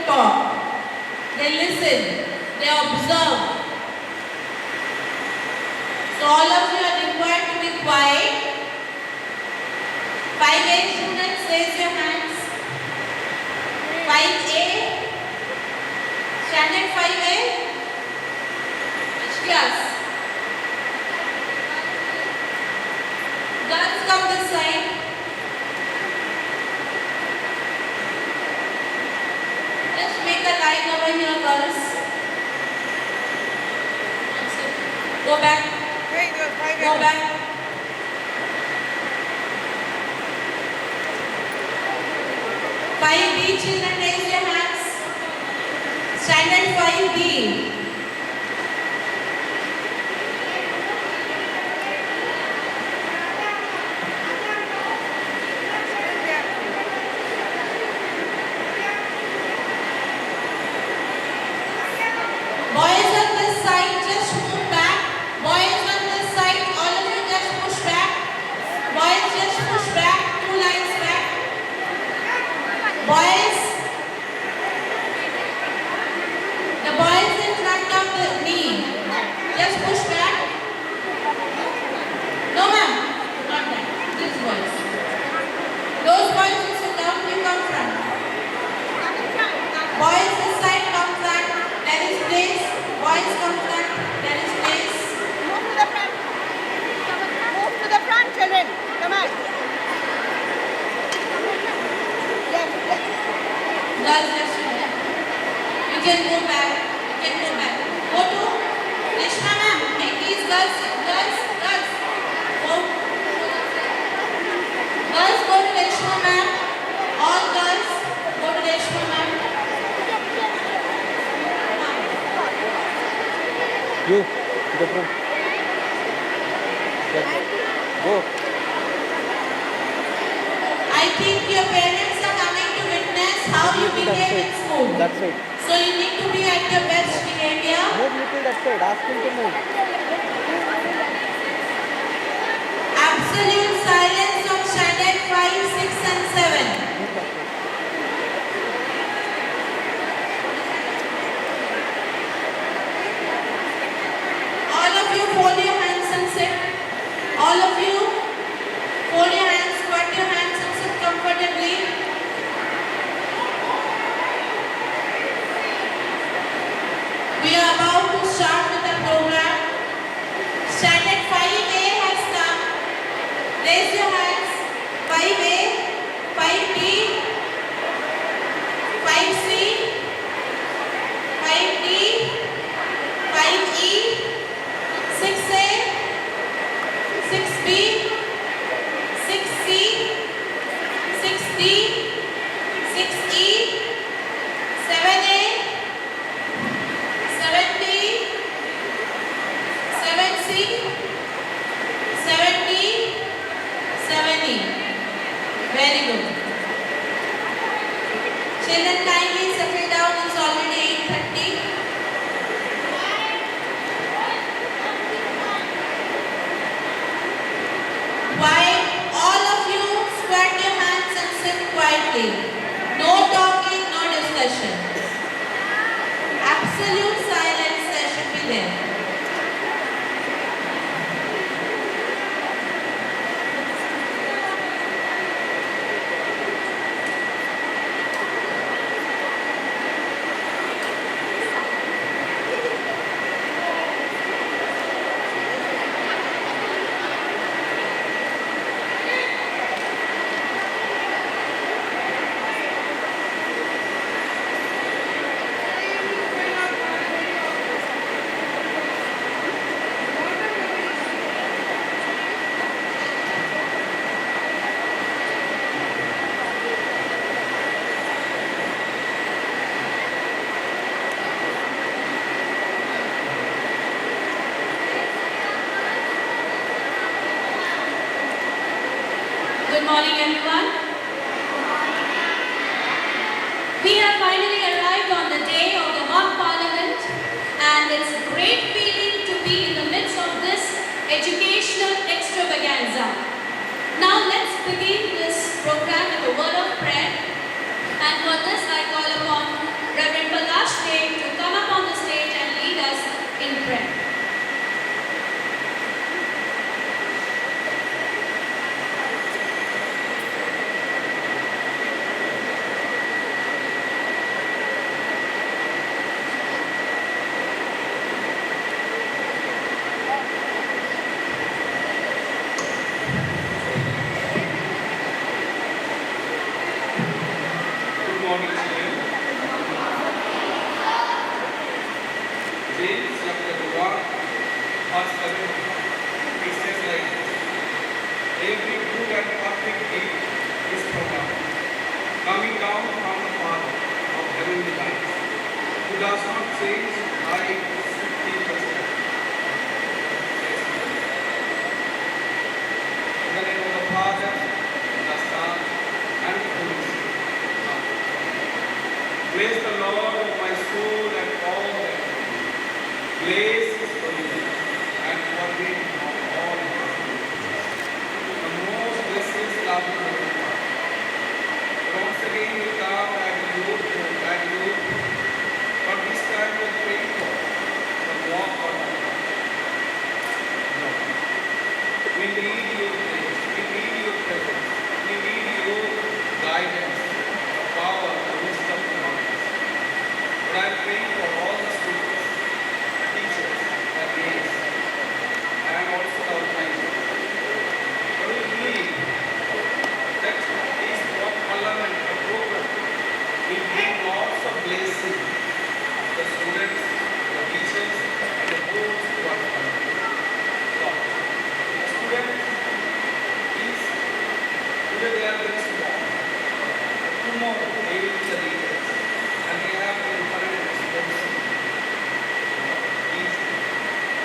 talk. They listen. They observe. So all of you are required to be quiet. 5A students, raise your hands. 5A. Standard 5A. Which class? Girls, come this side. Just make a line over here, girls. Go back. Go back. 5B children, raise your hands. Standard 5B. Boys on this side, just move back. Boys on this side, all of you just push back. Boys, just push back. 2 lines back. Boys. The boys in front of me, just push back. No ma'am, not that. These boys. Those boys who sit down, you come front. Boys this side, come front. There is place. Boys come front. There is place. Move to the front. Move to the front, children. Come on. Yes, yes. Girls, just you can go back. You can go back. Go to Rishma ma'am. Make these girls. Go. Girls, go to Rishma ma'am. All girls, go to Rishma ma'am. You, to the front. Go. I think your parents are coming to witness how you behave in school. That's it. So you need to be at your best behavior. Move little that side. Ask him to move. Absolute silence on standard 5, 6 and 7. Move that side. All of you fold your hands and sit. All of you fold your hands, squat your hands and sit comfortably. We are about to start with the program. Standard 5A has come. Raise your hands. 5A, 5B, 5C, 5D, 5E, 6A, 6B, 6C, 6D, 6E, 7A, 7B, 7C, 7D, 7E. Very good. Children, kindly settle down. It's already 8:30. Quiet. All of you squat your hands and sit quietly. No talking, no discussion. Absolute silence there should be there. Good morning, everyone. We have finally arrived on the day of the mock parliament, and it's a great feeling to be in the midst of this educational extravaganza. Now let's begin this program with a word of prayer, and for this I call upon coming down from the Father of heavenly lights, who does not change like 50%. In the name of the Father, and the Son, and the Holy Spirit. Amen. Bless the Lord, O my soul, and all that is within me. Bless His holy name, and forgive of all His iniquities. The most blessed, loving Heavenly Father, once again we come at your throne, but this time we are praying for the walk of our life. Lord, we need your grace, we need your presence, we need your guidance, the power, the wisdom, the knowledge. But I am praying for all the students, the teachers, the aides, and also the organizers. But we believe that this walk parliament, the program, will bring lots of blessing to the students, the teachers, and the boards who are coming. Lord, the students is today they are very small. Tomorrow they will be the leaders, and they have the infinite responsibility. Please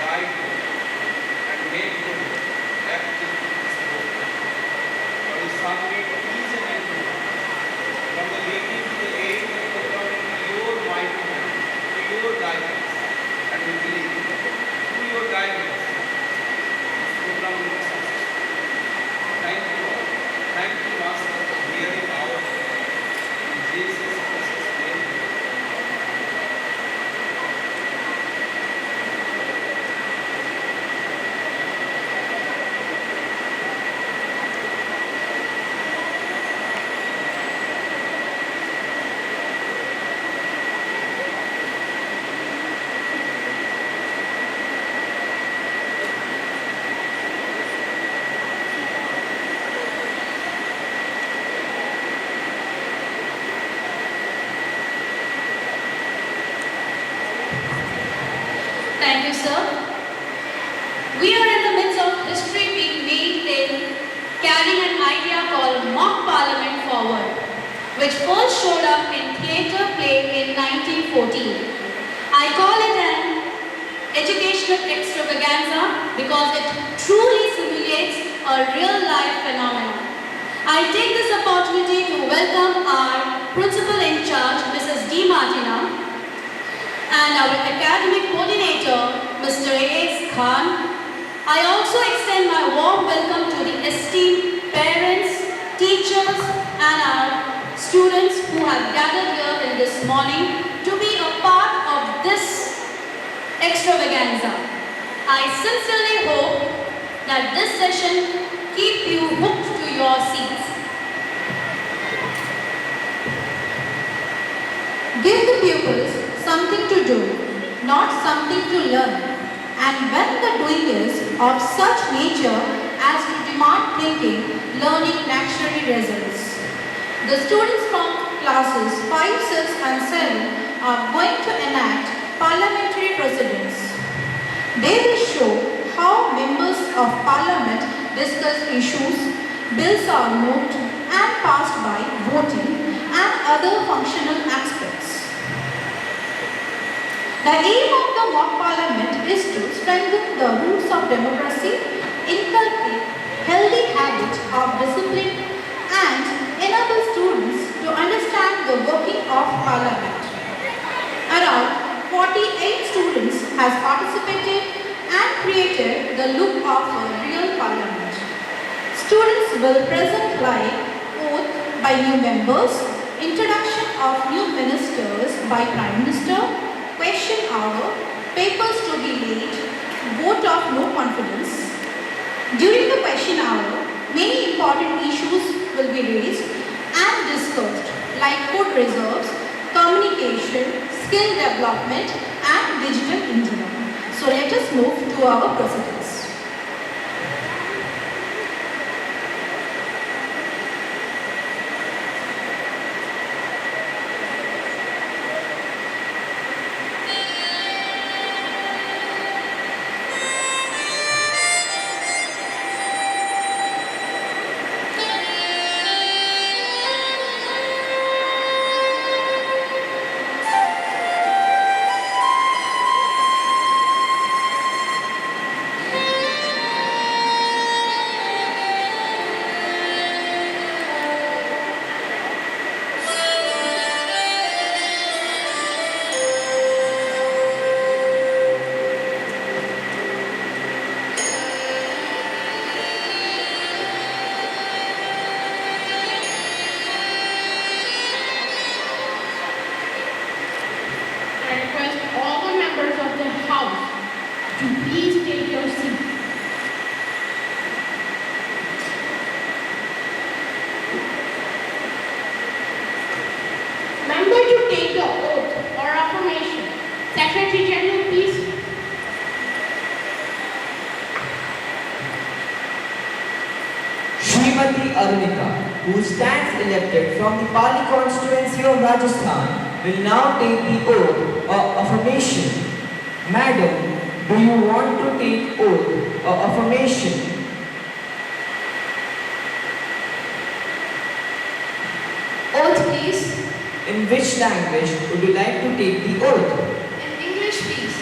guide them and make them active in this program. For His Son made each and every one, from the beginning to the end, according to your mighty hand, to your guidance, and we believe through your guidance, this program will be successful. Thank you, Lord. Thank you, Master, for hearing our prayer. In Jesus Christ's name. Thank you, sir. We are in the midst of history being made in carrying an idea called mock parliament forward, which first showed up in theatre play in 1914. I call it an educational extravaganza because it truly simulates a real-life phenomenon. I take this opportunity to welcome our principal in charge, Mrs. D. Martina, and our academic coordinator, Mr. A.S. Khan. I also extend my warm welcome to the esteemed parents, teachers, and our students who have gathered here in this morning to be a part of this extravaganza. I sincerely hope that this session keep you hooked to your seats. Give the pupils something to do, not something to learn. And when the doing is of such nature as to demand thinking, learning naturally results. The students from classes 5, 6 and 7 are going to enact parliamentary proceedings. They will show how members of parliament discuss issues, bills are moved and passed by voting and other functional aspects. The aim of the mock parliament is to strengthen the roots of democracy, inculcate healthy habits of discipline, and enable students to understand the working of parliament. Around 48 students has participated and created the look of a real parliament. Students will present like oath by new members, introduction of new ministers by Prime Minister, question hour, papers to be laid, vote of no confidence. During the question hour, many important issues will be raised and discussed like food reserves, communication, skill development and digital India. So let us move to our proceedings. Srimati Arunita, who stands elected from the Pali constituency of Rajasthan, will now take the oath or affirmation. Madam, do you want to take oath or affirmation? Oath, please. In which language would you like to take the oath? In English, please.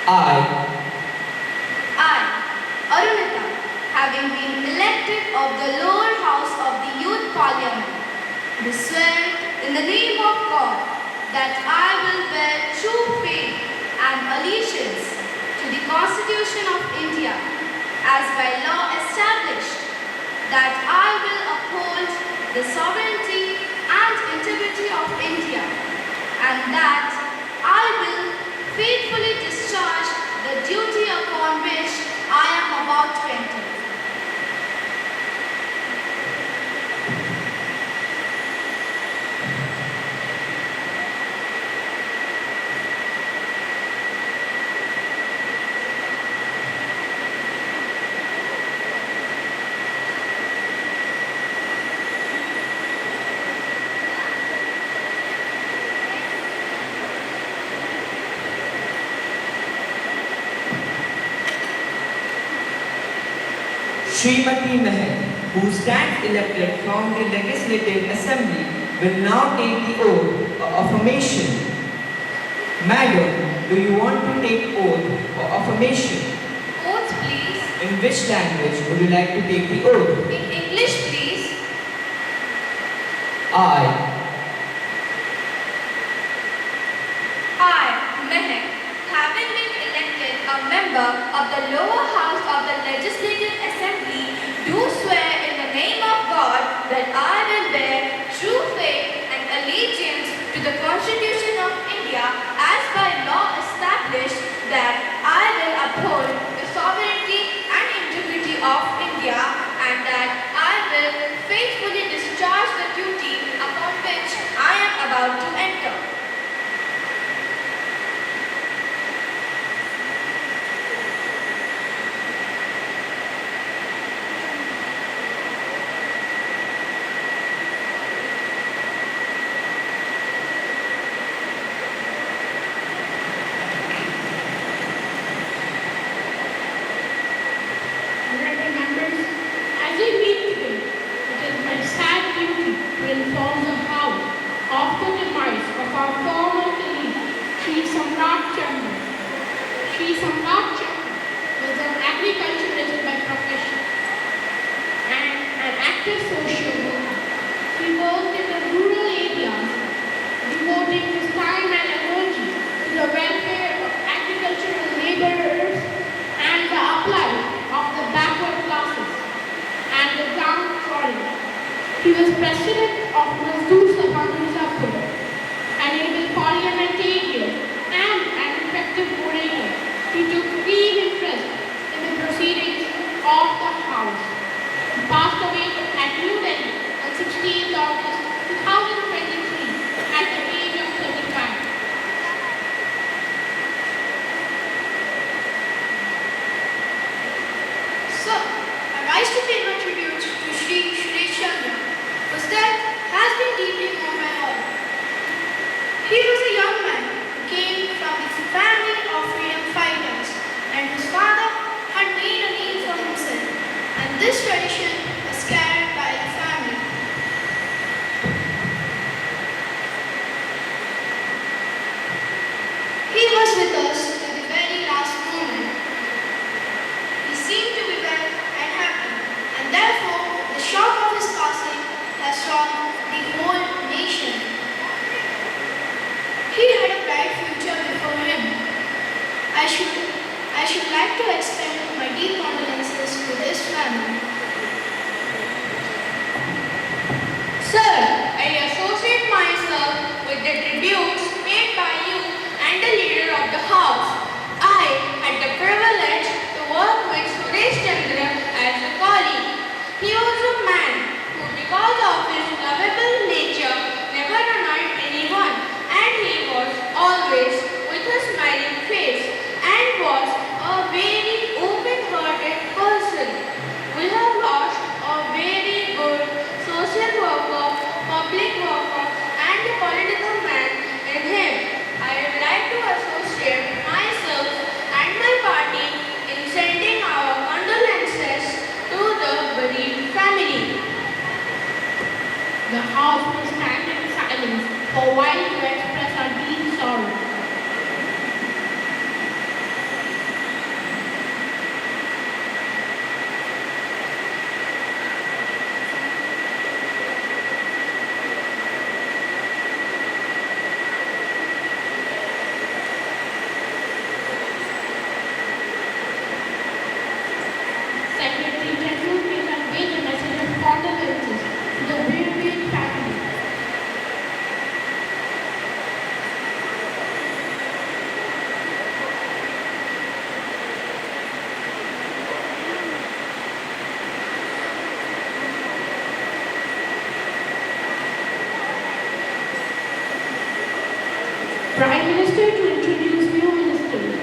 I, Arunita, having been elected of the lower house of the Youth Parliament, do swear in the name of God that I will bear true faith and allegiance to the Constitution of India as by law established, that I will uphold the sovereignty and integrity of India, and that I will faithfully discharge the duty upon which I am about to enter. Srimati Mahal, who stands elected from the Legislative Assembly, will now take the oath or affirmation. Madam, do you want to take oath or affirmation? Oath, please. In which language would you like to take the oath? In English, please. I, Mehak, having been elected a member of the lower house of the Legislative Assembly, do swear in the name of God that I will bear true faith and allegiance to the Constitution of India as by law established, that I will uphold the sovereignty and integrity of India, and that I will faithfully discharge the duty upon which I am about to enter. Honorable members, as we meet today, it is my sad duty to inform the House of the demise of our former colleague, Shri Samrat Chandra. Shri Samrat Chandra was an agriculturalist by profession and an active social worker. He worked in the rural areas, devoting his time and energy to the welfare of agricultural laborers and the uplift of the backward classes and the downtrodden. He was president of Mazdoor Sabha Mirzapur, an able parliamentarian and an effective orator. He took keen interest in the proceedings of the House. He passed away at New Delhi on 16th August 2023 at the age of 35. So, I rise to pay my tribute to Shri Chandra, whose death has been deeply mourned by all. He was a young man who came from the family of freedom fighters, and whose father had made a name for himself, and this tradition was carried by the family. He was with us to the very last moment. He seemed to be well and happy, and therefore the shock of his passing has shocked the whole nation. He had a bright future before him. I should like to extend my deep condolences to this family. Sir, I associate myself with the tributes paid by you and the leader of the house. I had the privilege to work with Suresh Chandra as a colleague. He was a man who, because of his lovable nature, never annoyed anyone, and he was always with a smiling face and was a very open-hearted Prime Minister to introduce new ministers.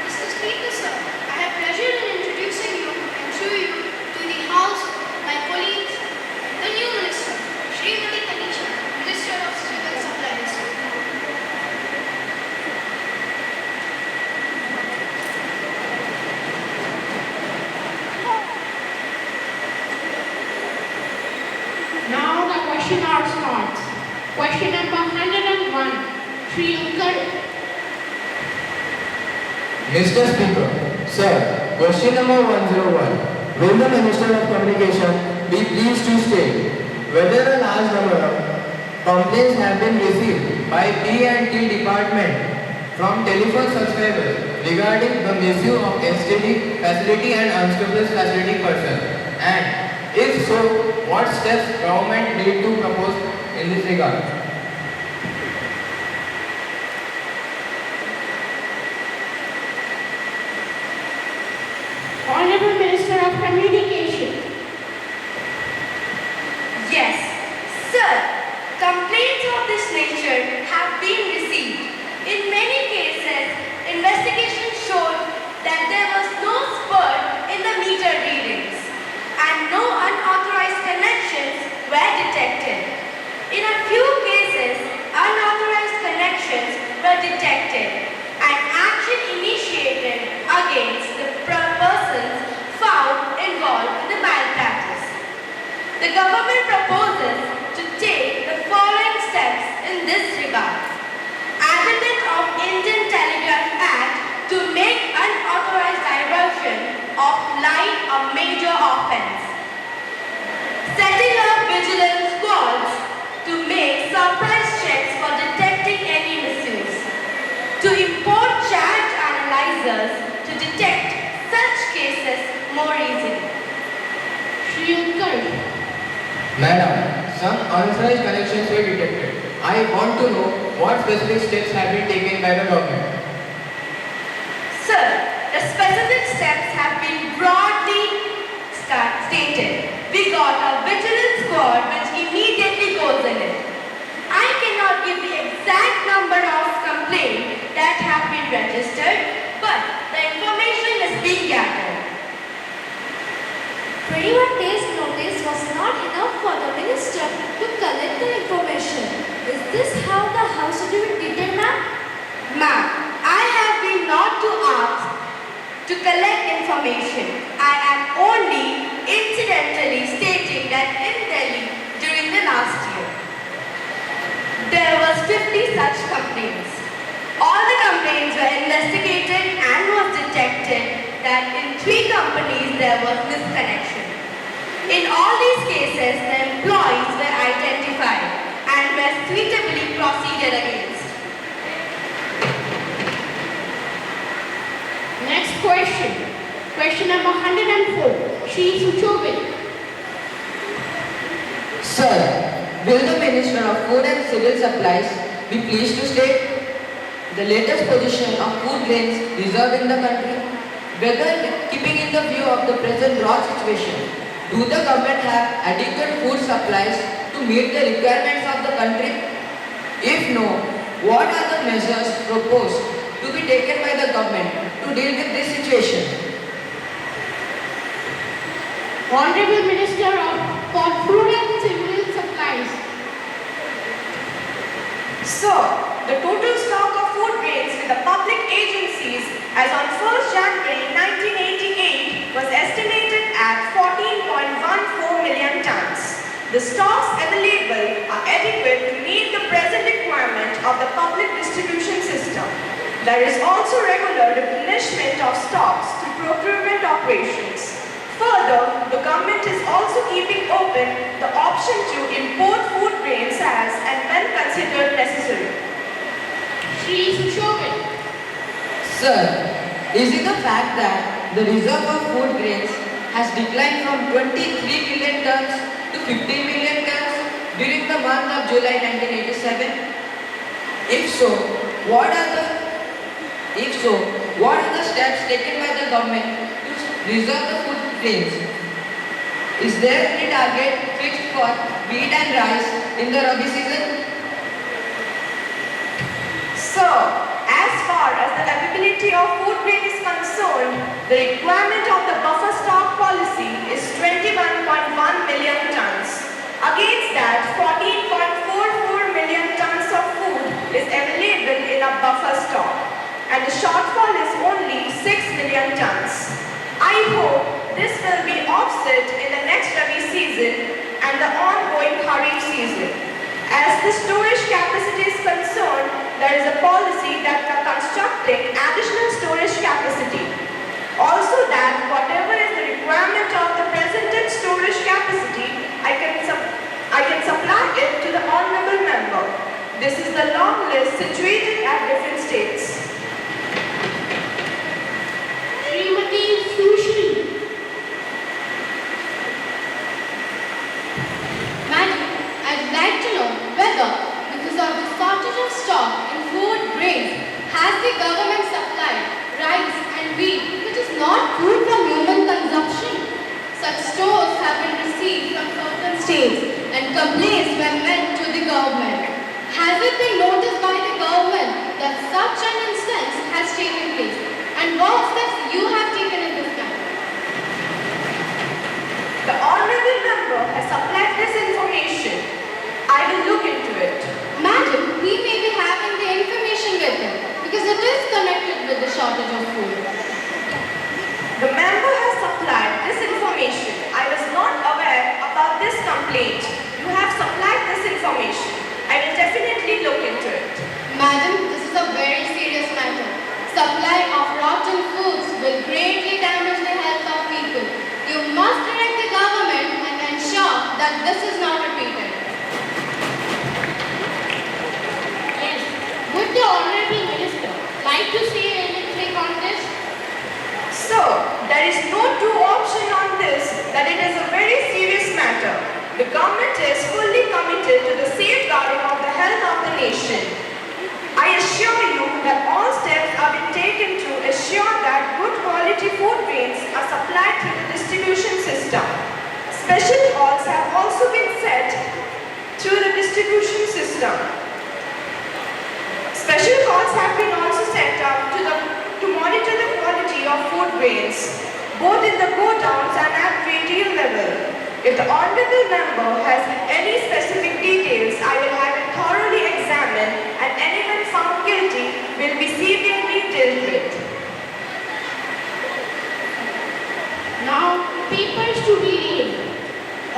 Mr. Speaker, sir, I have pleasure in introducing you and through you to the House my colleagues, the new minister, Srimati Tanisha, Minister of Civil Supplies. Now the question hour starts. Question number 101. Shri Utkar. Mr. Speaker, sir, question number 101. Will the Minister of Communication be pleased to state whether a large number of complaints have been received by P&T department from telephone subscribers regarding the misuse of STD facility and unscrupulous facility person? And if so, what steps government need to propose in this regard? Honorable Minister of Communication. Yes, sir. Complaints of this nature have been received. In many cases, investigation showed that there was no spurt in the meter readings and no unauthorized connections were detected. In a few cases, unauthorized connections were detected and action initiated against the persons found involved in the malpractice. The government proposes to take the following steps in this regard. Amendment of Indian Telegraph Act to make unauthorized diversion of line a major offence. Setting up vigilance squads to make surprise checks for detecting any misuse. To import charge analyzers to detect such cases more easily. Shri Utkar. Madam, some unauthorized connections were detected. I want to know what specific steps have been taken by the government. Sir, the specific steps have been broadly stated. We got a vigilance squad which immediately goes in it. I cannot give the exact number of complaints that have been registered, but the information is being gathered. 21 days notice was not enough for the minister to collect the information. Is this how the House should be treated, ma'am? Ma'am, I have been not to ask to collect information. I am only incidentally stating that in Delhi during the last year, there was 50 such complaints. All the complaints were investigated and was detected that in 3 companies there was misconnection. In all these cases, the employees were identified and were suitably proceeded against. Next question. Question number 104. Shri Suchobit. Sir, will the Minister of Food and Civil Supplies be pleased to state the latest position of food grains reserved in the country? Whether keeping in the view of the present drought situation, do the government have adequate food supplies to meet the requirements of the country? If no, what are the measures proposed to be taken by the government to deal with this situation? Honorable Minister for Food and Civil Supplies. So, the total stock of food grains with the public agencies as on 1st January 1988 was estimated at 14.14 million tons. The stocks available are adequate to meet the present requirement of the public distribution system. There is also regular replenishment of stocks through procurement operations. Further, the government is also keeping open the option to import food grains as and when considered necessary. Shri Sushobit. Sir, is it the fact that the reserve of food grains has declined from 23 million tons to 15 million tons during the month of July 1987? If so, what are the steps taken by the government to reserve the food grains? Is there any target fixed for wheat and rice in the Rabi season? So, as far as the availability of food grain is concerned, the requirement of the buffer stock policy is 21.1 million tons. Against that, 14.44 million tons of food is available in a buffer stock, and the shortfall is only 6 million tons. I hope this will be offset in the next Rabi season and the ongoing Kharif season. As the storage capacity is concerned, there is a policy that we are constructing additional storage capacity. Also that whatever is the requirement of the presented storage capacity, I can supply it to the honorable member. This is the long list situated at different states. Srimati Sushri. Madam, I'd like to know whether, because of the shortage of stock in food grains, has the government supplied rice and wheat, which is not food for human consumption? Such stores have been received from certain states and complaints were made to the government. Has it been noticed by the government that such an instance has taken place? And what steps you have taken in this matter? The honorable member has supplied this information. I will look into it. Madam, we may be having the information with him because it is connected with the shortage of food. The member has supplied this information. I was not aware about this complaint. You have supplied this information. I will definitely look into it. Madam, this is a very serious matter. Supply of rotten foods will greatly damage the health of people. You must direct the government and ensure that this is not repeated. Yes. Would the Honorable Minister like to say anything on this? So, there is no two option on this that it is a very serious matter. The government is fully committed to the safeguarding of the health of the nation. I assure you that all steps are being taken to assure that good quality food grains are supplied through the distribution system. Special halls have also been set through the distribution system. Special halls have been also set up to monitor the quality of food grains, both in the go-downs and at retail level. If the honorable member has any specific details, I will have it thoroughly examined and anyone found guilty will be severely dealt with. Now, papers to be laid.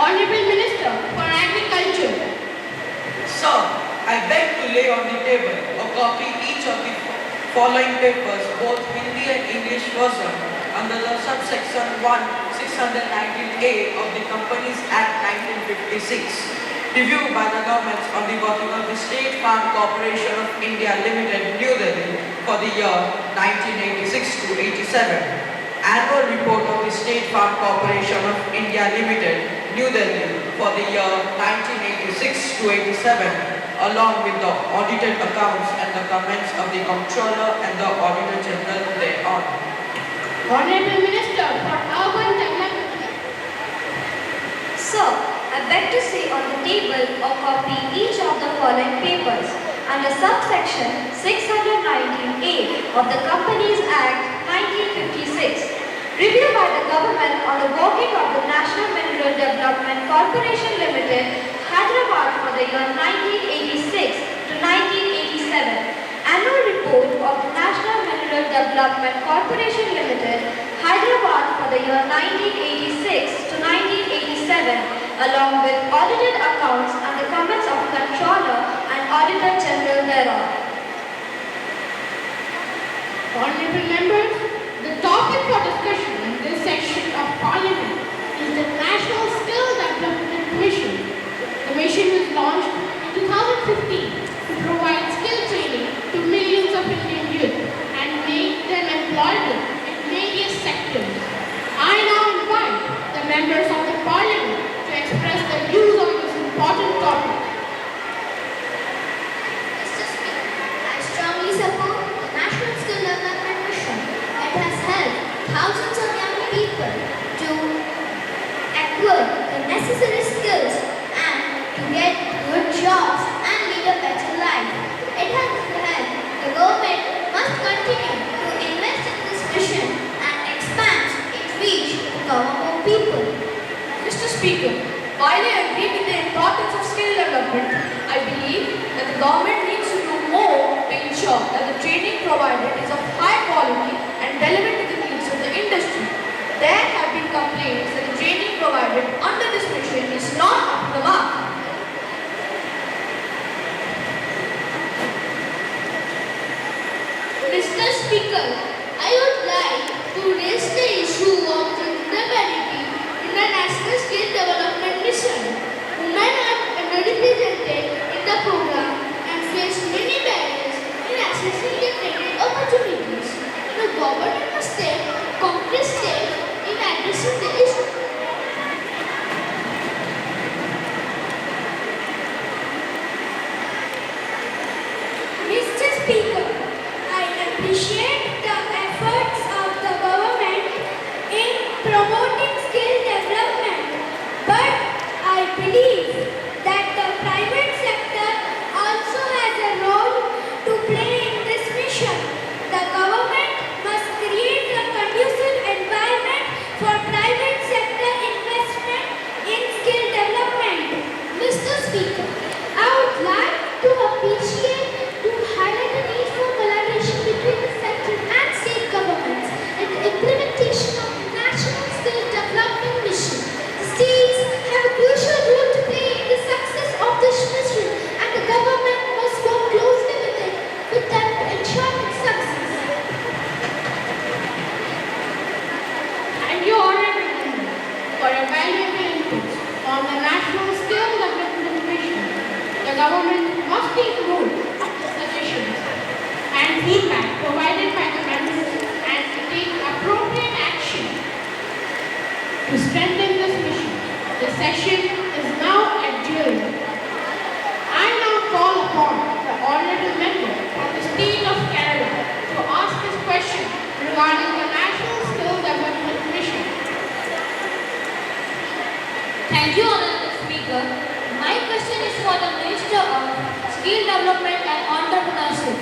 Honorable Minister for Agriculture. Sir, I beg to lay on the table a copy each of the following papers, both Hindi and English version, under the subsection 1/619A of the Companies Act 1956, reviewed by the government on the working of the State Farm Corporation of India Limited, New Delhi, for the year 1986 to 87. Annual report of the State Farm Corporation of India Limited, New Delhi, for the year 1986 to 87, along with the audited accounts and the comments of the Comptroller and the Auditor General thereon. Honorable Minister for Urban Development. Sir, I beg to see on the table or copy each of the following papers under subsection 619A of the Companies Act 1956, reviewed by the government on the working of the National Mineral Development Corporation Limited, Hyderabad for the year 1986 to 1987. Annual report of the National Mineral Development Corporation Limited, Hyderabad for the year 1986 to 1987, along with audited accounts and the comments of Comptroller and Auditor General thereon. Honorable members, the topic for discussion in this section of Parliament is the National Skill Development Commission. The mission was launched in 2015 to provide skill training to millions of Indian youth and make them employable in various sectors. I now invite the members of the Parliament to express their views on this important topic. Mr. Speaker, I strongly support the National Skill Development Mission. It has helped thousands of young people to acquire the necessary skills and to get good people. Mr. Speaker, while I agree with the importance of skill development, I believe that the government needs to do more to ensure that the training provided is of high quality and relevant to the needs of the industry. There have been complaints that the training provided under this mission is not up to the mark. Mr. Speaker, I would like to raise the issue of gender parity in the National Skill Development Mission. Women are underrepresented in the program and face many barriers in accessing their training opportunities. The government must take concrete steps in addressing the issue. Mr. Speaker, I appreciate the efforts of the government in promoting skill development, but I believe that the private sector also has a role to play in this mission. The government must create a conducive environment for private sector investment in skill development. Mr. Speaker, I would like to appreciate to highlight the need for collaboration between the central and state governments in the implementation of the National Skill Development Mission. The states have a crucial role to play in the success of this mission, and the government must work closely with them to ensure its success. Thank you, Honorable Member, for your valuable inputs on the National Skill Development Mission. The government must include suggestions and feedback provided by the members and to take appropriate action to strengthen this mission. The session is now adjourned. I now call upon the Honorable Member from the state of Kerala to ask his question regarding the National Skill Development Mission. Thank you, Honorable Speaker. My question is for the Minister of Skill Development and Entrepreneurship.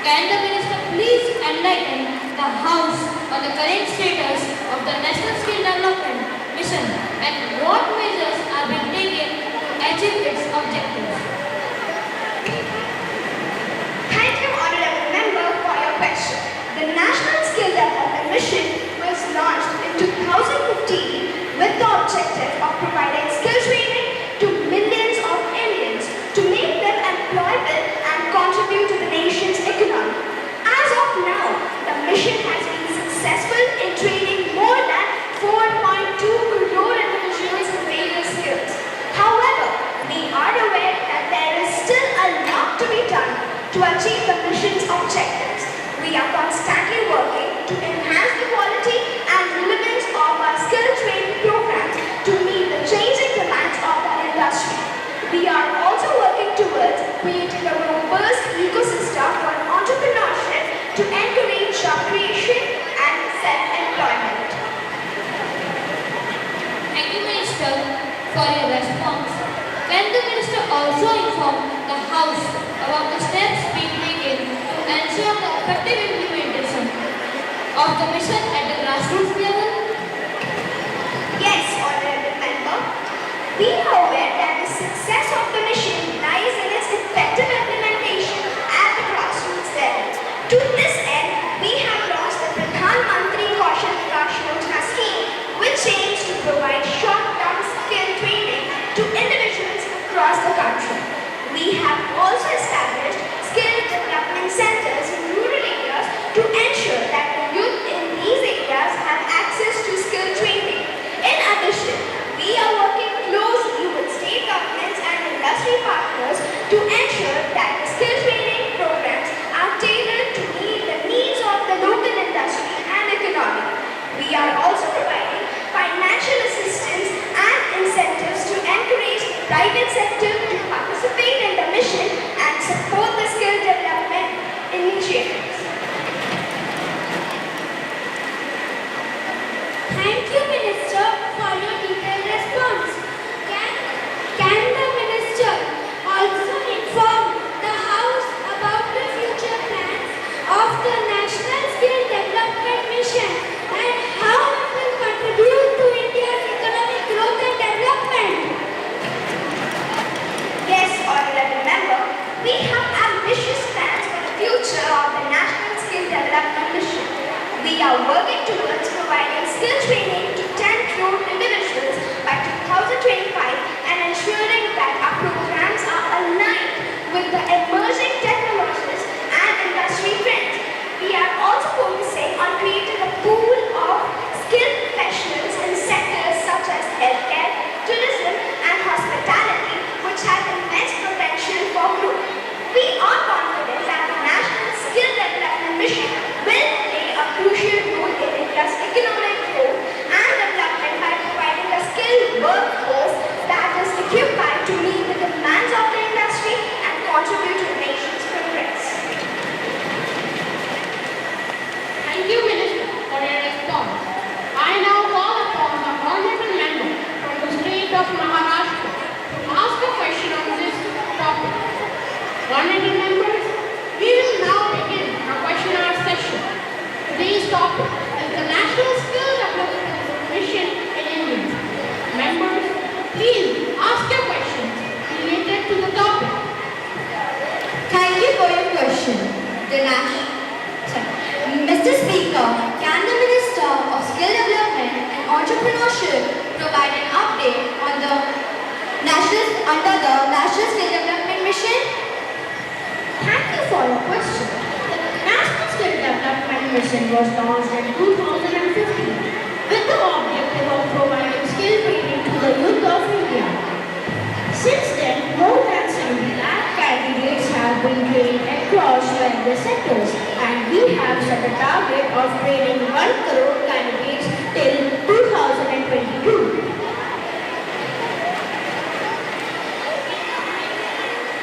Can the Minister please enlighten the House on the current status of the National Skill Development Mission and what measures are being taken to achieve its objectives? Thank you, Honorable Member, for your question. The National Skill Development Mission was launched in 2015 with the objective of providing skill training to millions of Indians to make them employable and contribute to the nation's economy. As of now, the mission has been successful in training more than 4.2 crore individuals in various skills. However, we are aware that there is still a lot to be done to achieve the mission's objectives. We are constantly working to enhance the quality and relevance of our skill training programs to meet the changing demands of the industry. We are also working towards creating a robust ecosystem for entrepreneurship to encourage job creation and self-employment. Thank you, Minister, for your response. Can the Minister also inform the House about the steps being taken to ensure the effective implementation of the mission at the grassroots level? Yes, Honorable Member. We are aware that the success of the mission lies in its effective implementation at the grassroots level. To this end, we have launched the Pradhan Mantri Kaushal Vikas Yojana scheme, which aims to provide short-term skill training to individuals across the country. We have also established skill development centers in rural areas to ensure that the youth in these areas have access to skill training. In addition, we are working closely with state governments and industry partners to ensure that the skill training programs are tailored to meet the needs of the local industry and economy. We are also providing financial assistance and incentives to encourage the private sector to participate in the mission and support the skill development initiatives. Thank you, Minister, for your detailed response. Can the Minister also inform the House about the future plans of the National Skill Development Mission and how it will contribute to India's of Maharashtra to ask a question on this topic. Honorable members, we will now begin our question and answer session. Today's topic is the National Skill Development Mission in India. Members, please ask your questions related to the topic. Thank you for your question. Mr. Speaker, can the Minister of Skill Development and Entrepreneurship provide an update on the under the National Skill Development Mission? Thank you for your question. The National Skill Development Mission was launched in 2015 with the objective of providing skill training to the youth of India. Since then, more than 70 lakh candidates have been trained across various sectors, and we have set a target of training 1 crore candidates till 2022.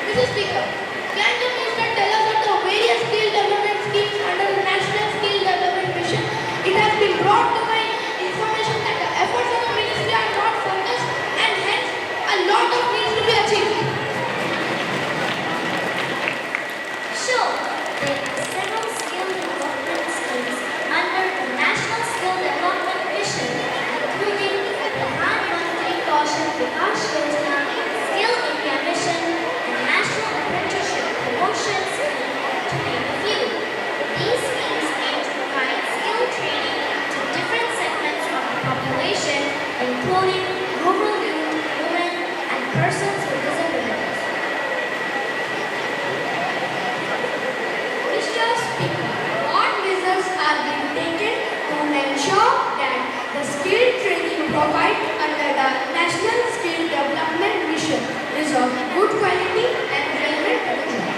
Mr. Speaker, can the Minister tell us about the various skill development schemes under the National Skill Development Mission? It has been brought to my information that the efforts of the Ministry are not focused and hence a lot of needs to be achieved. Sure, there are several skill development schemes under the National Skill Development Mission, including the Pradhan Mantri Kaushal Vikas Yojana, Skill India Mission, and National Apprenticeship Promotion Scheme, to name a few. These schemes aim to provide skill training to different segments of the population, including rural youth, women, and persons with disabilities. Mr. Speaker, what measures are being taken to ensure that the skill training provided under the National Skill Development Mission is of good quality and relevant to the job?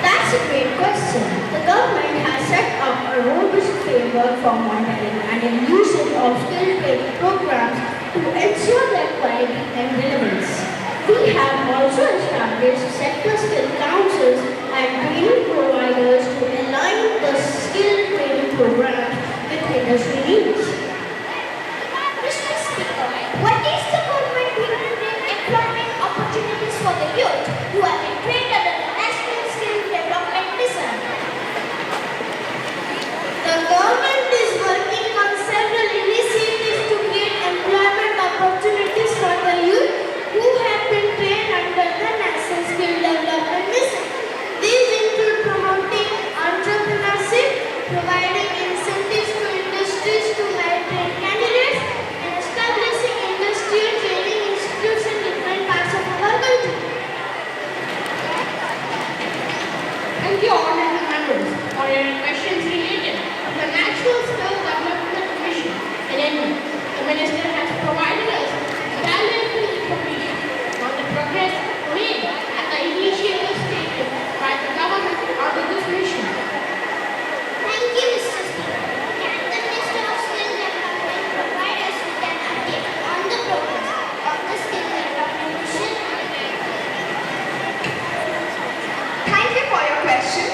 That's a great question. The government has set up a robust framework for monitoring and the usage of skill training programs to ensure their quality and relevance. We have also established sector skill councils and training providers to align the skill training programs with industry needs. Mr. Speaker, what is the government doing to bring employment opportunities for the youth who have been trained under the National Skill Development Mission? The government is working on several initiatives to create employment opportunities for the youth who have been trained under the National Skill Development Mission. These include promoting entrepreneurship, providing incentives to industries to hire trained candidates, and establishing industrial training institutes in different parts of our country. Thank you, honorable members, for your questions related to the National Skill Development Mission in India. The Minister has provided us valuable information on the progress made and the initiatives taken by the government under this mission. Thank you, Mr. Speaker. Can the Minister of Skill Development provide us with an update on the progress of the Skill Development Mission? Thank you for your question.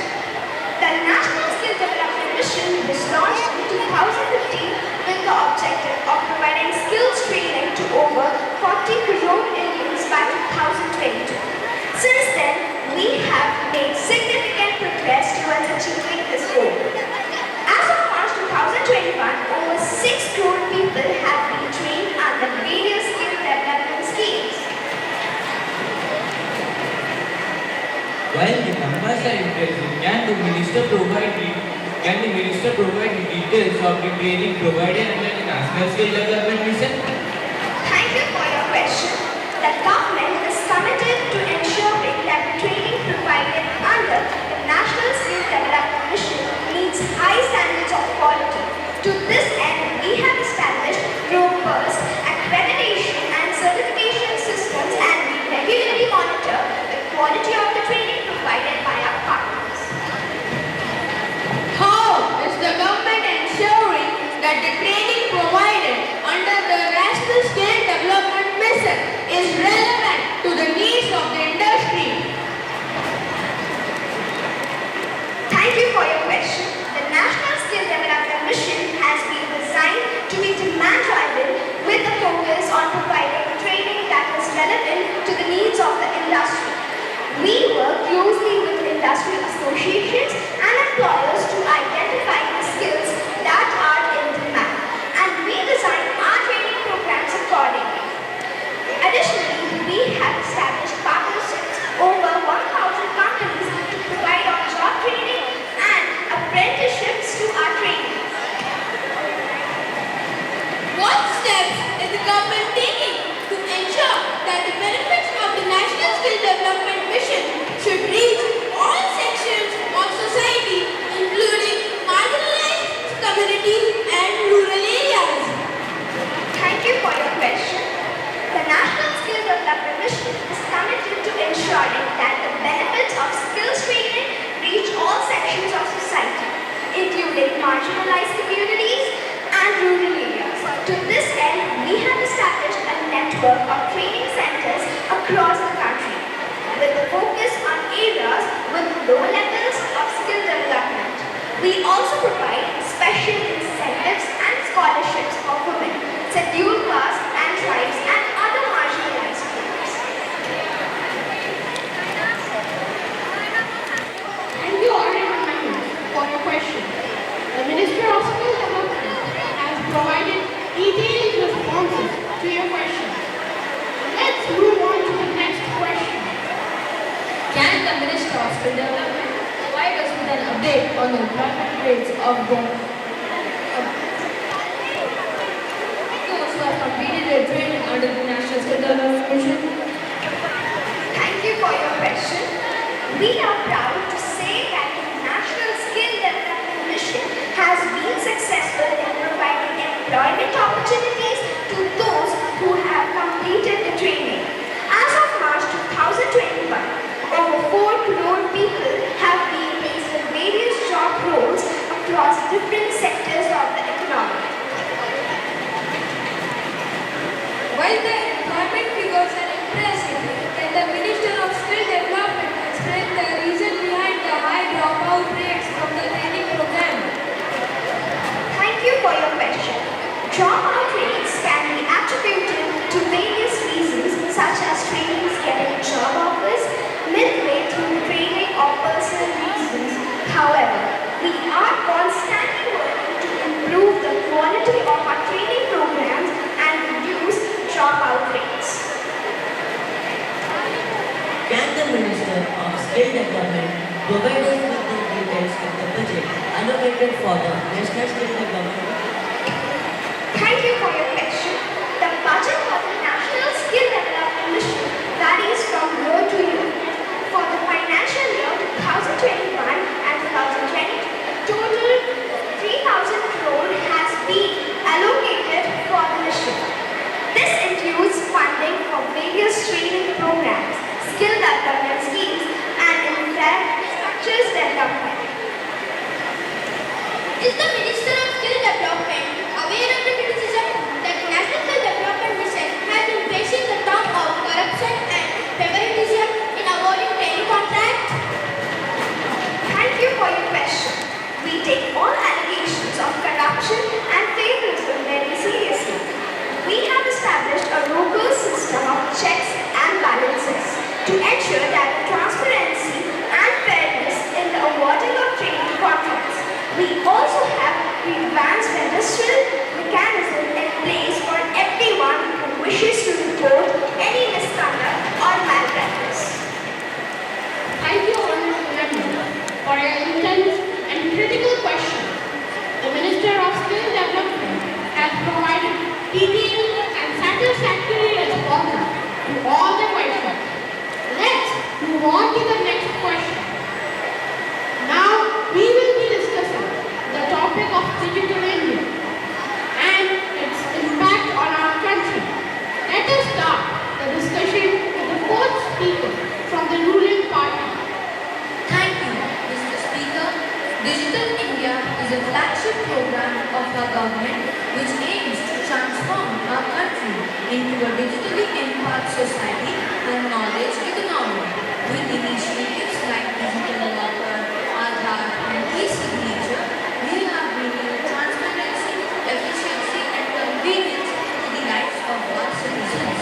The National Skill Development Mission was launched in 2015 with the objective of providing skills training to over 40 crore Indians by 2022. Since then, we have made significant progress towards achieving this goal. As of March 2021, over 6 crore people have been trained under various skill development schemes. While the numbers are impressive, can the Minister provide details of the training provided under the National Skill Development Mission? Thank you for your question. The government is committed to ensuring that the training provided under the National Skill Development Mission meets high standards of quality. To this end, we have established robust accreditation and certification systems, and we regularly monitor the quality of the training provided by our partners. How is the government ensuring that the training provided under the National Skill Development Mission is relevant to the needs of the industry? Thank you for your question. The National Skill Development Mission has been designed to be demand-driven with a focus on providing that the benefits of the National Skill Development Mission should reach all sections of society, including marginalized communities and rural areas. Thank you for your question. The National Skill Development Mission is committed to ensuring that the benefits of skills training reach all sections of society, including marginalized communities and rural areas. To this end, we have established a network of training centers across the country, with a focus on areas with low levels of skill development. We also provide special incentives and scholarships for women, scheduled castes and tribes, and other marginalized groups. Thank you, Honorable Members, for your question. The Minister of Skill Development has provided detailed responses to your question. Let's move on to the next question. Can the Minister of Skill Development provide us with an update on the employment rates of those who have completed their training under the National Skill Development Mission? Thank you for your question. We are proud to say that the National Skill Development Mission has been successful in providing employment opportunities to those who have completed the training. As of March 2021, over 4 crore people have been placed in various job roles across different sectors of the economy. While the employment figures are impressive, can the Minister of Skill Development explain the reason behind the high dropout rates from the training program? Thank you for your question. Dropout rates can be attributed to various reasons such as trainees getting job offers midway through training or personal reasons. However, we are constantly working to improve the quality of our training programs and reduce dropout rates. Can the Minister of Skill Development provide us with the details of the budget allocated for the National Skill Development? Thank you for your question. The budget of the National Skill Development Mission varies from year to year. For the financial year 2021 and 2022, total 3,000 crore has been allocated for the mission. This includes funding for various training programs, skill development schemes, and infrastructures development. Is the Minister of Skill Development aware of the criticism that the National Skill Development Mission has been facing the talk of corruption and favoritism in awarding training contracts? Thank you for your question. We take all allegations of corruption and favoritism very seriously. We have established a robust system of checks and balances to ensure that transparency and fairness in the awarding of training contracts. We also have advanced registral mechanism in place for everyone who wishes to report any misconduct or malpractice. Thank you, Honorable Member, for your intense and critical question. The Minister of Skill Development has provided detailed and satisfactory responses to all the questions. Let's move on to the next question. Now, we will be discussing the topic of digital India and its impact on our country. Let us start the discussion with the fourth speaker from the ruling party. Thank you, Mr. Speaker. Digital India is a flagship program of our government which aims to transform our country into a digitally empowered society and knowledge economy. With initiatives like digital locker, Aadhaar, and e-signature, we have brought transparency, efficiency, and convenience to the lives of our citizens.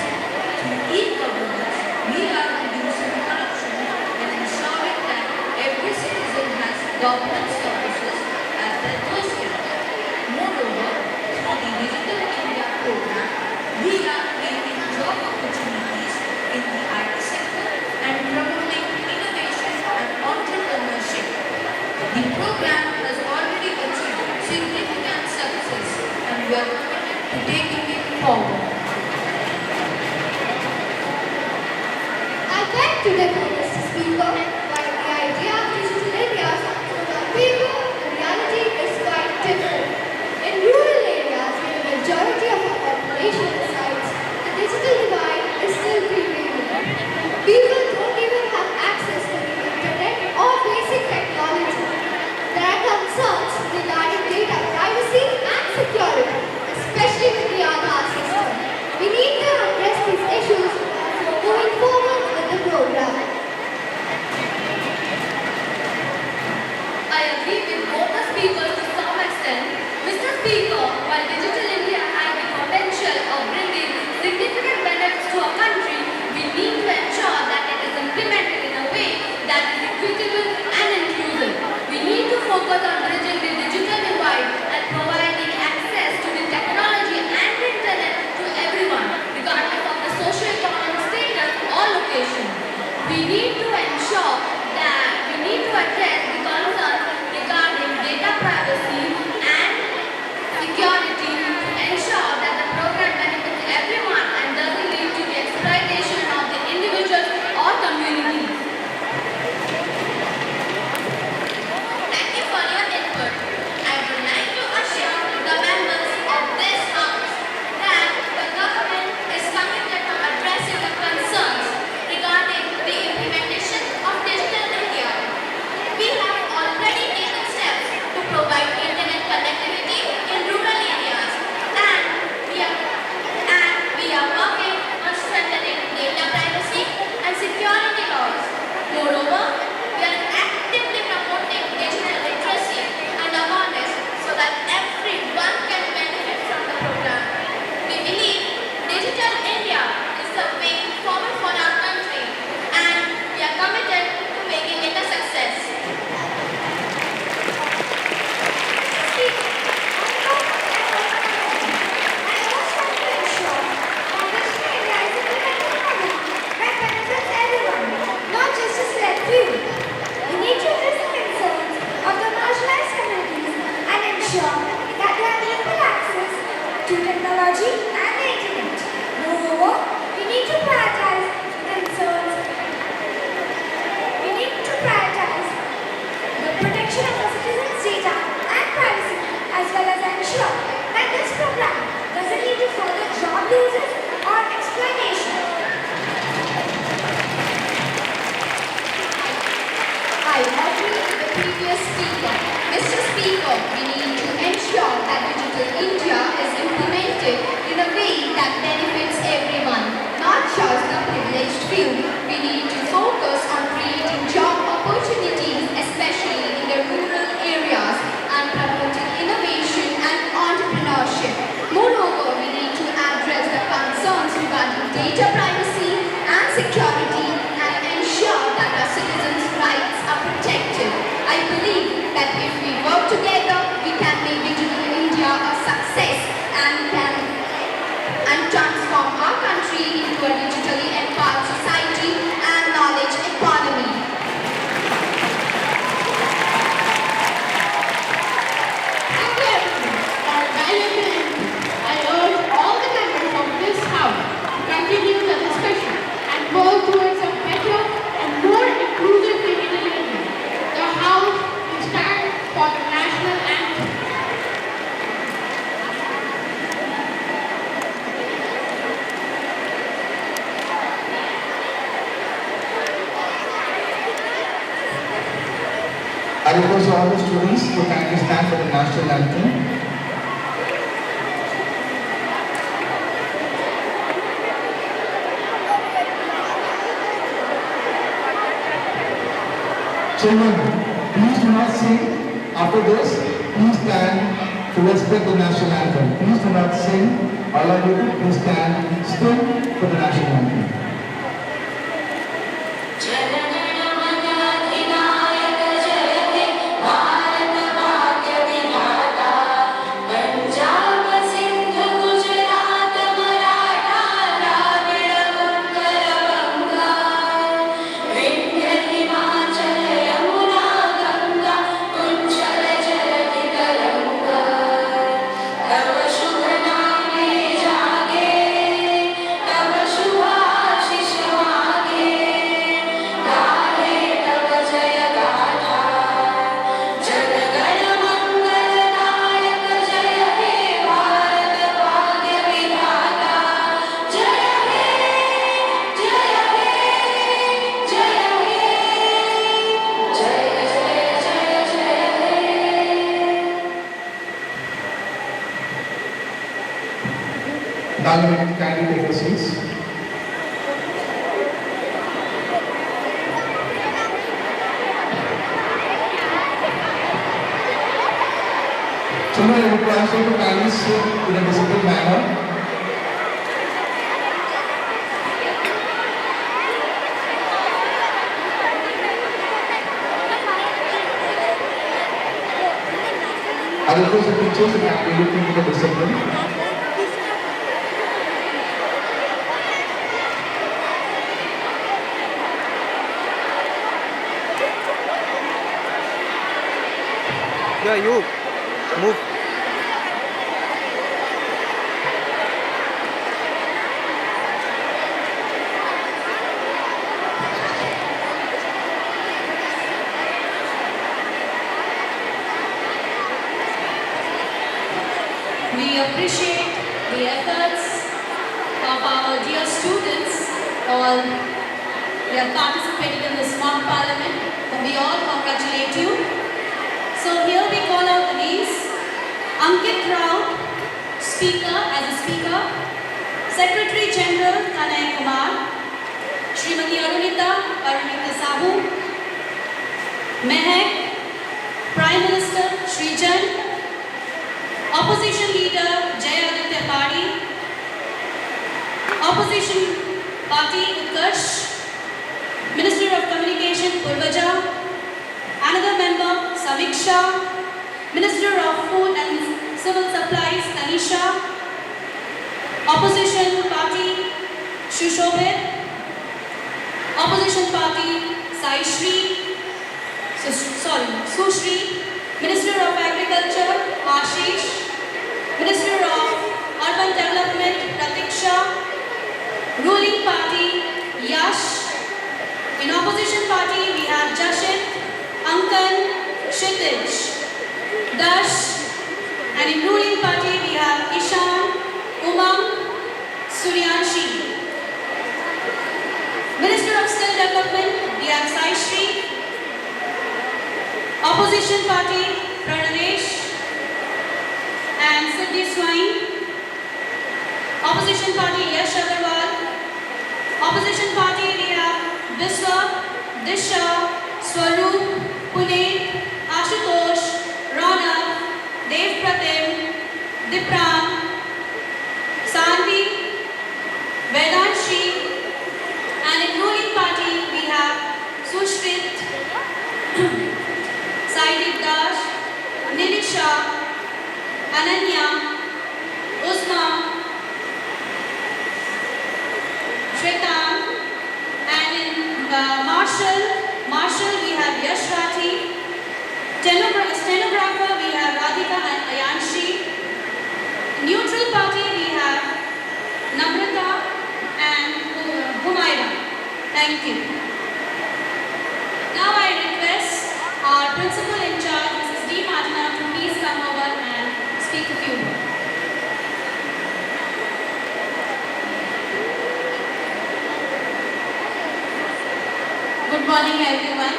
Through e-governance, we are reducing corruption and ensuring that every citizen has government services at their doorstep. Moreover, through the Digital India program, we are creating job opportunities in the IT sector and promoting innovation and entrepreneurship. The program has already achieved significant success and we are committed to taking it forward. to differ, Mr. Speaker. While the idea of digital India sounds good on paper, the reality is quite different. In rural areas where the majority of our population resides, the digital divide is still prevailing. People don't even have access to the internet or basic technology. There are concerns regarding data privacy and security, especially with the Aadhaar system. We need to address these issues before moving forward with the program. I agree with both the speakers to some extent. Mr. Speaker, while Digital India has the potential of bringing significant benefits to our country, we need to ensure that it is implemented in a way that is equitable and inclusive. We need to focus on bridging the digital divide and providing access to the technology and the internet to everyone, regardless of the socio-economic status or location. We need to ensure that we need to address the concerns regarding data privacy and security to ensure that the program benefits everyone and doesn't lead to the exploitation of the individuals or communities. Thank you for your input. I would like to assure the members of this House that the government is committed to addressing the concerns regarding the implementation of Digital India. We have already taken steps to provide internet connectivity in rural areas and we are working on strengthening data privacy and security laws. Moreover, we are actively promoting digital literacy and awareness so that everyone can benefit from the program. We believe Digital India is the way forward for our country and we are committed to making it a success. Not just a select few. We need to address the concerns of the marginalized communities and ensure that they have equal access to technology and the internet. Moreover, we need to prioritize the protection of the citizens' data and privacy, as well as ensure that this program doesn't lead to further job losses or exploitation. I agree with the previous speaker. Mr. Speaker, we need to ensure that Digital India is implemented in a way that benefits everyone, not just the privileged few. We need to focus on creating job opportunities, especially in the rural areas, and promoting innovation and entrepreneurship. Moreover, we need to address the concerns regarding data privacy and security and ensure that our citizens' rights are protected. I believe that if we work together, we can make Digital India a success and transform our country into a digitally empowered society and knowledge economy. Thank you everyone for a valuable input. I urge all the members of this House to continue the discussion and work towards a better and more inclusive Digital India. The House will stand for the national anthem. I request all the students to kindly stand for the national anthem. Children, please do not sing. After this, please stand to respect the national anthem. Please do not sing. All of you, please stand still for the national anthem. Tava shubha Kindly take your seats. Children, I request you to kindly sit in a disciplined manner. I request the teachers to kindly look into the discipline. Yeah, you move. We appreciate the efforts of our dear students. All they have participated in this mock parliament. We all congratulate you. So here we call out the names. Ankit Rao, Speaker as a Speaker. Secretary General Kanai Kumar. Srimati Arunita Sahu. Mehak. Prime Minister Srijan. Opposition Leader Jayaditya Padi. Opposition Party Utkarsh. Minister of Communication Purvaja. Another member Samiksha. Minister of Food and Civil Supplies Tanisha. Opposition Party Shushobit. Opposition Party Sushri. Minister of Agriculture Ashish. Minister of Urban Development Pratiksha. Ruling Party Yash. In Opposition Party we have Jashit, Ankan, Kshitij, Dash. And in ruling party we have Ishan, Umang, Suryanshi. Minister of Skill Development we have Saishri. Opposition Party Pranavesh and Siddhi Swain. Opposition Party Yash Agarwal. Opposition Party we have Biswa, Disha, Swaroop, Puneet, Ashutosh, Ronak, Dev Pratim, Dipran, Sanvi, Vedanshi, and in ruling party we have Sushrit, Saidip Dash, Nilisha, Ananya, Uzma, Shwetan, and in Marshal we have Yash Rathi. Stenographer we have Radhika and Ayanshi. Neutral party we have Namrata and Humaira. Thank you. Now I request our principal in charge, Mrs. D. Martina, to please come over and speak a few words. Good morning, everyone.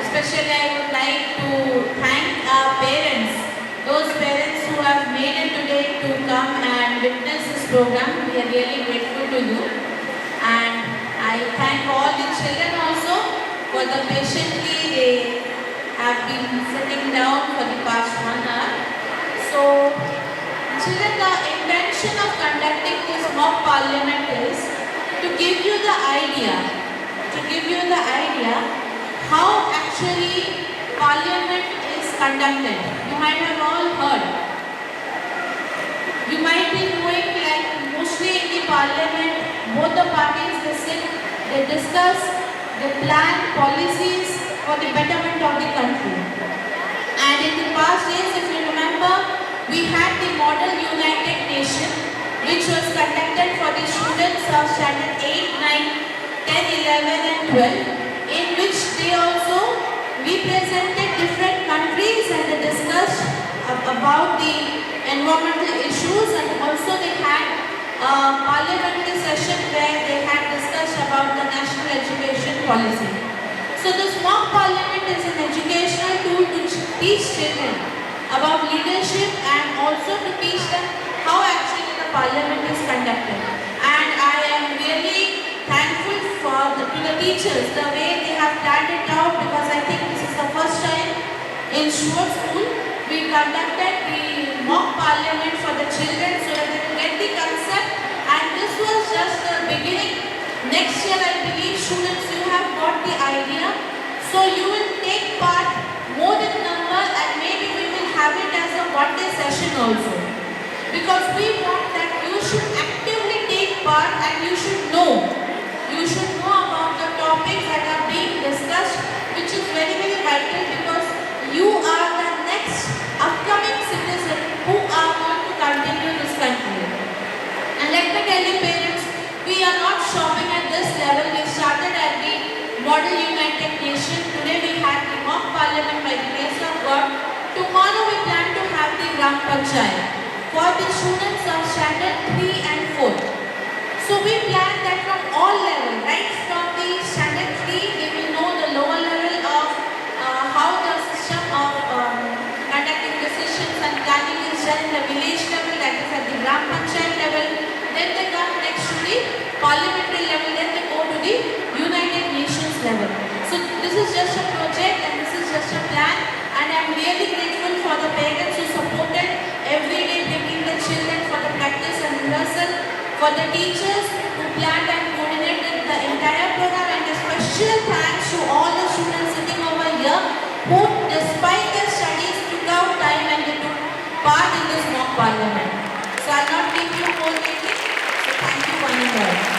Especially I would like to thank our parents, those parents who have made it today to come and witness this program. We are really grateful to you. And I thank all the children also for the patiently they have been sitting down for the past 1 hour. So, children, the intention of conducting this mock parliament is to give you the idea, how actually parliament is conducted. You might have all heard. You might be knowing like mostly in the parliament, both the parties they sit, they discuss, they plan policies for the betterment of the country. And in the past days, if you remember, we had the Model United Nation, which was conducted for the students of standard 8, 9, 10, 11 and 12. In which they also represented different countries and they discussed about the environmental issues, and also they had a parliamentary session where they had discussed about the national education policy. So this mock parliament is an educational tool to teach children about leadership and also to teach them how actually the parliament is conducted. And I am really thankful to the teachers, the way they have planned it out, because I think this is the first time in Stewart School we conducted the mock parliament for the children so that they will get the concept, and this was just the beginning. Next year I believe students you have got the idea, so you will take part more than number, and maybe we will have it as a one-day session also, because we want that you should actively take part and you should know about the topics that are being discussed, which is very vital, because you are the next upcoming citizen who are going to continue this country. And let me tell you parents, we are not stopping at this level. We started at the Model United Nation. Today we had the mock parliament by the grace of God. Tomorrow we plan to have the Gram Panchayat for the students of standard 3 and 4. So we plan that from all levels, right from the standard 3, they will know the lower level of how the system of conducting decisions and planning is done in the village level, that is at the Gram Panchayat level. Then they come next to the parliamentary level, then they go to the United Nations level. So this is just a project and this is just a plan, and I am really grateful for the parents who supported every day bringing the children for the practice and rehearsal, for the teachers who planned and coordinated the entire program, and a special thanks to all the students sitting over here who despite their studies took out time and they took part in this mock parliament. So I will not keep you more waiting. So thank you one and all.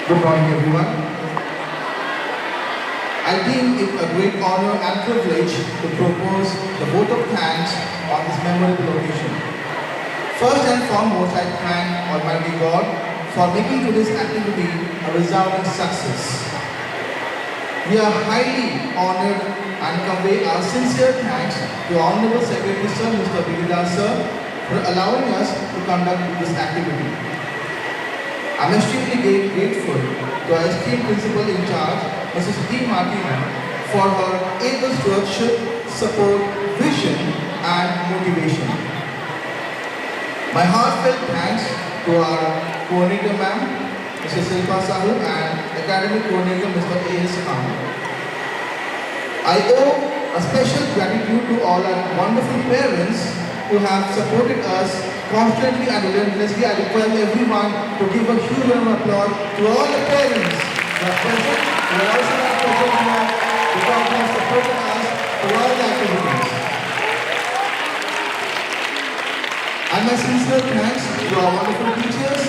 Good morning, everyone. I deem it a great honor and privilege to propose the vote of thanks on this memorable occasion. First and foremost, I thank Almighty God for making today's activity a resounding success. We are highly honored and convey our sincere thanks to Honorable Secretary Sir Mr. Bididar Sir for allowing us to conduct this activity. I am extremely grateful to our esteemed principal in charge, Mrs. T. Martina, for her able stewardship, support, vision and motivation. My heartfelt thanks to our coordinator ma'am, Mrs. Silpa Sahu, and academic coordinator Mr. A.S. Khan. I owe a special gratitude to all our wonderful parents who have supported us constantly and relentlessly. I request everyone to give a huge round of applause to all the parents who are present, who are also not present here, because they have supported us for all the activities. And my sincere thanks to our wonderful teachers,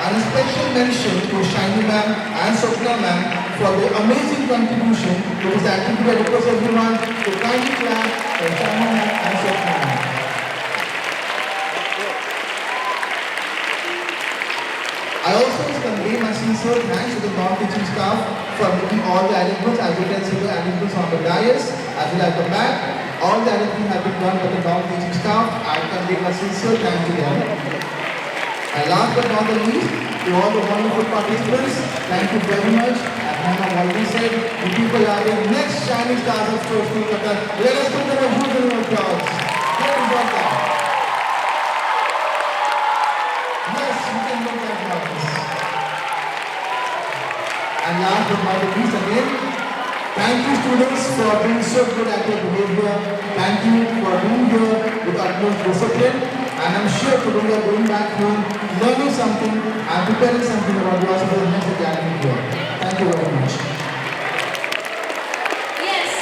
and a special mention to Shiny ma'am and Swapna ma'am for their amazing contribution to this activity. I request everyone to kindly clap for Shiny ma'am and Swapna ma'am. I also convey my sincere thanks to the non-teaching staff for making all the arrangements. As you can see the arrangements on the dais as well as the back. All the arrangements have been done by the non-teaching staff. I convey my sincere thanks to them. And last but not the least, to all the wonderful participants, thank you very much. As Mama already said, you people are the next shining stars of Stewart School, Cuttack. Let us give them a huge round of applause. Very welcome. Yes, you can look at ones. And last but not the least again, thank you students for being so good at your behavior. Thank you for being here with utmost discipline. And I'm sure today you are going back home, learning something and preparing something about yourself for the next academic year. Thank you very much. Yes,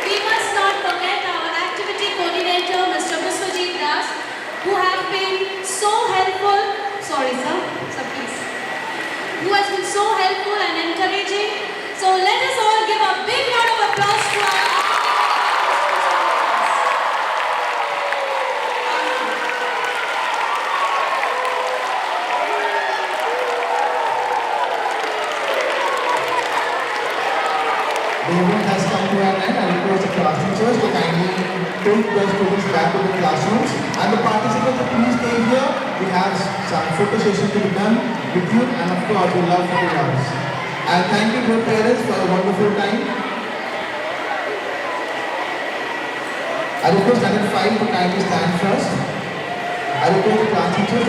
we must not forget our activity coordinator, Mr. Biswajit Das, who have been so helpful. Sorry, sir. Sir, please. Who has been so helpful and encouraging. So let us all give a big round of applause to our the event has come to an end. I request the class teachers to kindly take the students back to the classrooms. And the participants, please stay here. We have some photo session to be done with you, and of course, we love photographs. And thank you to your parents for a wonderful time. I request 105 to kindly stand first. I request the class teachers to